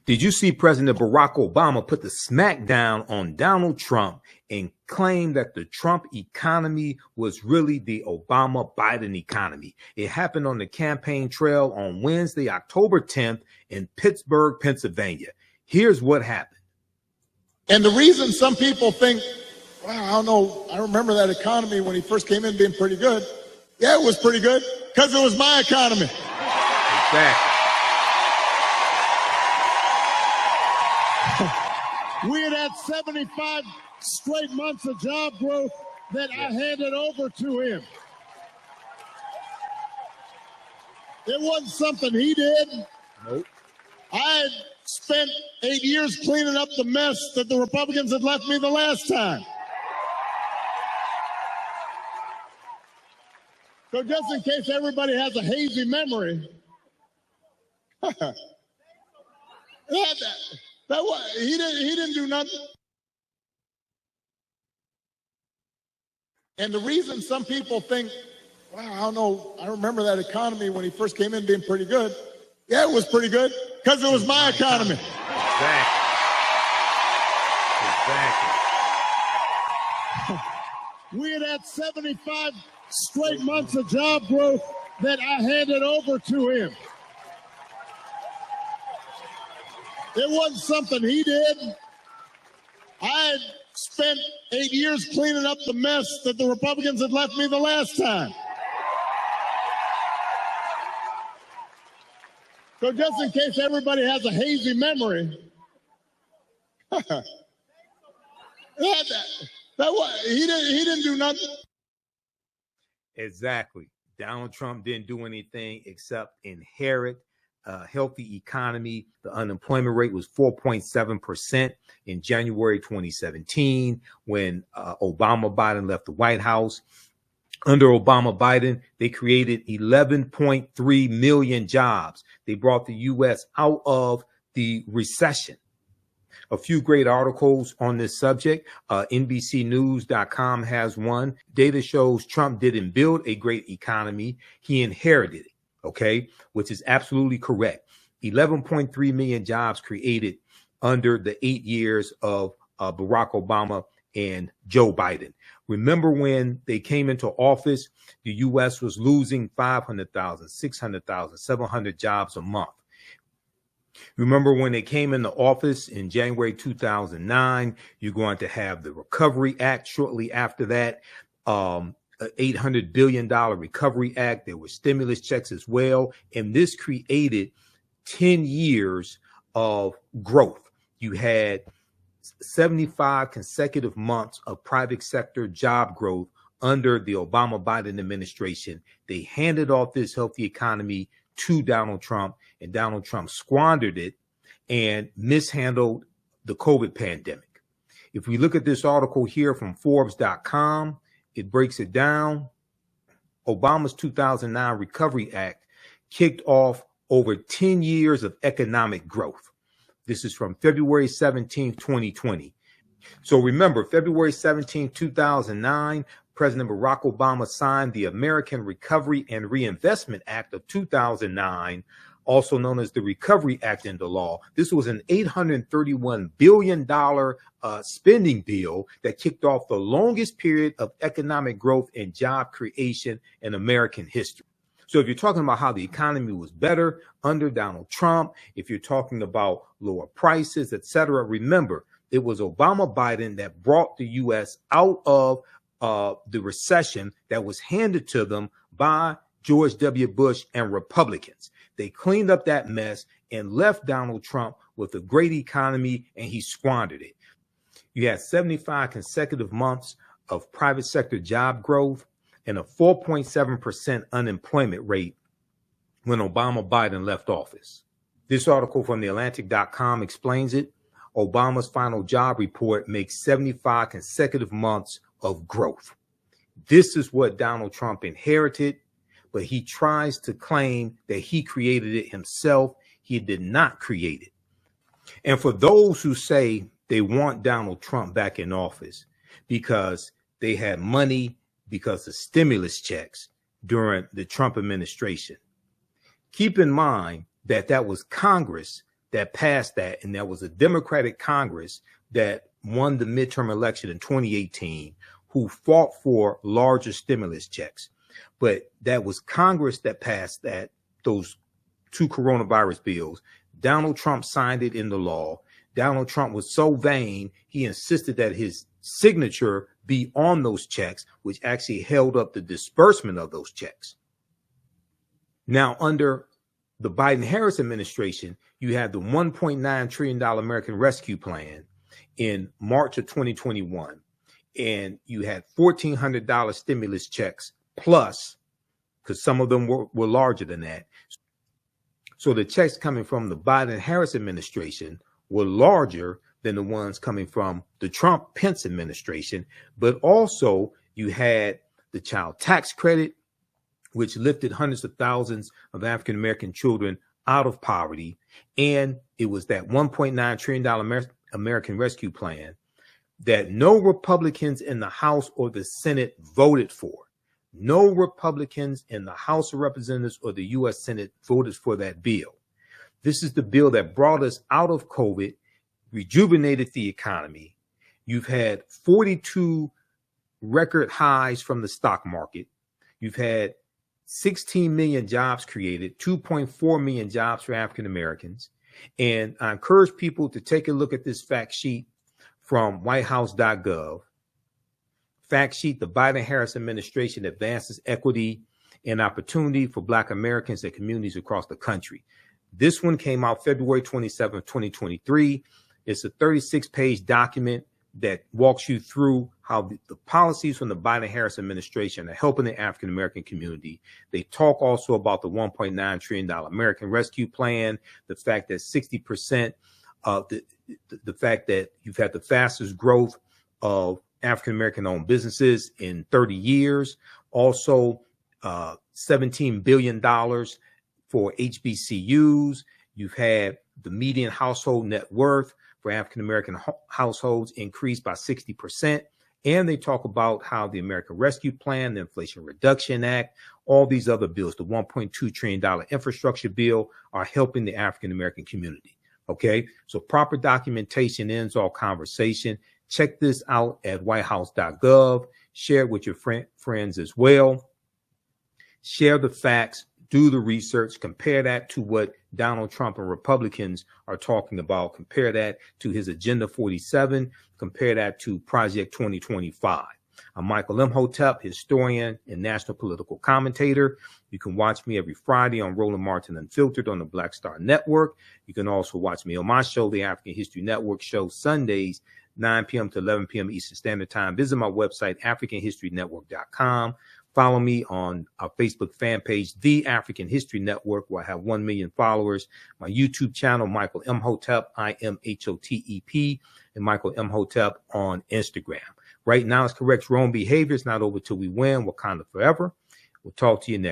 Did you see President Barack Obama put the smack down on Donald Trump and claim that the Trump economy was really the Obama-Biden economy? It happened on the campaign trail on Wednesday, October 10th in Pittsburgh, Pennsylvania. Here's what happened. And the reason some people think, well, I don't know, I remember that economy when he first came in being pretty good. Yeah, it was pretty good because it was my economy. Exactly. We had 75 straight months of job growth that I handed over to him. It wasn't something he did. Nope. I had spent 8 years cleaning up the mess that the Republicans had left me the last time. So just in case everybody has a hazy memory, he didn't do nothing. And the reason some people think, well, I don't know, I remember that economy when he first came in being pretty good. Yeah, it was pretty good because it was my economy. Exactly. We had 75 straight months of job growth that I handed over to him. It wasn't something he did. I had spent 8 years cleaning up the mess that the Republicans had left me the last time. So just in case everybody has a hazy memory, he didn't do nothing. Exactly. Donald Trump didn't do anything except inherit a healthy economy. The unemployment rate was 4.7% in January 2017 when Obama-Biden left the White House. Under Obama-Biden, they created 11.3 million jobs. They brought the U.S. out of the recession. A few great articles on this subject. NBCnews.com has one. Data shows Trump didn't build a great economy. He inherited it. Okay, which is absolutely correct. 11.3 million jobs created under the 8 years of Barack Obama and Joe Biden. Remember when they came into office, the U.S. was losing 500,000, 600,000, 700 jobs a month. Remember when they came into office in January 2009, you're going to have the Recovery Act shortly after that. $800 billion Recovery Act. There were stimulus checks as well. And this created 10 years of growth. You had 75 consecutive months of private sector job growth under the Obama-Biden administration. They handed off this healthy economy to Donald Trump, and Donald Trump squandered it and mishandled the COVID pandemic. If we look at this article here from Forbes.com, it breaks it down. Obama's 2009 Recovery Act kicked off over 10 years of economic growth. This is from February 17, 2020. So remember, February 17, 2009, President Barack Obama signed the American Recovery and Reinvestment Act of 2009, also known as the Recovery Act, into law. This was an $831 billion spending bill that kicked off the longest period of economic growth and job creation in American history. So if you're talking about how the economy was better under Donald Trump, if you're talking about lower prices, etc., remember, it was Obama-Biden that brought the U.S. out of the recession that was handed to them by George W. Bush and Republicans. They cleaned up that mess and left Donald Trump with a great economy, and he squandered it. You had 75 consecutive months of private sector job growth and a 4.7% unemployment rate when Obama-Biden left office. This article from theatlantic.com explains it. Obama's final job report makes 75 consecutive months of growth. This is what Donald Trump inherited, but he tries to claim that he created it himself. He did not create it. And for those who say they want Donald Trump back in office because they had money because of stimulus checks during the Trump administration, keep in mind that that was Congress that passed that, and there was a Democratic Congress that won the midterm election in 2018 who fought for larger stimulus checks. But that was Congress that passed those two coronavirus bills. Donald Trump signed it into law. Donald Trump was so vain, he insisted that his signature be on those checks, which actually held up the disbursement of those checks. Now, under the Biden-Harris administration, you had the $1.9 trillion American Rescue Plan in March of 2021, and you had $1,400 stimulus checks plus, because some of them were larger than that. So the checks coming from the Biden-Harris administration were larger than the ones coming from the Trump-Pence administration. But also you had the child tax credit, which lifted hundreds of thousands of African-American children out of poverty. And it was that $1.9 trillion American Rescue Plan that no Republicans in the House or the Senate voted for. No Republicans in the House of Representatives or the U.S. Senate voted for that bill. This is the bill that brought us out of COVID, rejuvenated the economy. You've had 42 record highs from the stock market. You've had 16 million jobs created, 2.4 million jobs for African Americans. And I encourage people to take a look at this fact sheet from whitehouse.gov. Fact sheet: the Biden-Harris administration advances equity and opportunity for Black Americans and communities across the country. This one came out February 27, 2023. It's a 36-page document that walks you through how the policies from the Biden-Harris administration are helping the African-American community. They talk also about the $1.9 trillion American Rescue Plan, the fact that 60% of the fact that you've had the fastest growth of African-American owned businesses in 30 years. Also, $17 billion for HBCUs. You've had the median household net worth for African-American households increased by 60%. And they talk about how the American Rescue Plan, the Inflation Reduction Act, all these other bills, the $1.2 trillion infrastructure bill, are helping the African-American community. Okay, so proper documentation ends all conversation. Check this out at whitehouse.gov. Share it with your friends as well. Share the facts, do the research, compare that to what Donald Trump and Republicans are talking about. Compare that to his Agenda 47. Compare that to Project 2025. I'm Michael Imhotep, historian and national political commentator. You can watch me every Friday on Roland Martin Unfiltered on the Black Star Network. You can also watch me on my show, the African History Network show, Sundays, 9 p.m. to 11 p.m. Eastern Standard Time. Visit my website, AfricanHistoryNetwork.com. Follow me on our Facebook fan page, The African History Network, where I have 1 million followers. My YouTube channel, Michael Imhotep, IMHOTEP, and Michael Imhotep on Instagram. Right now, it's correct wrong behavior. It's not over till we win. Wakanda forever. We'll talk to you next.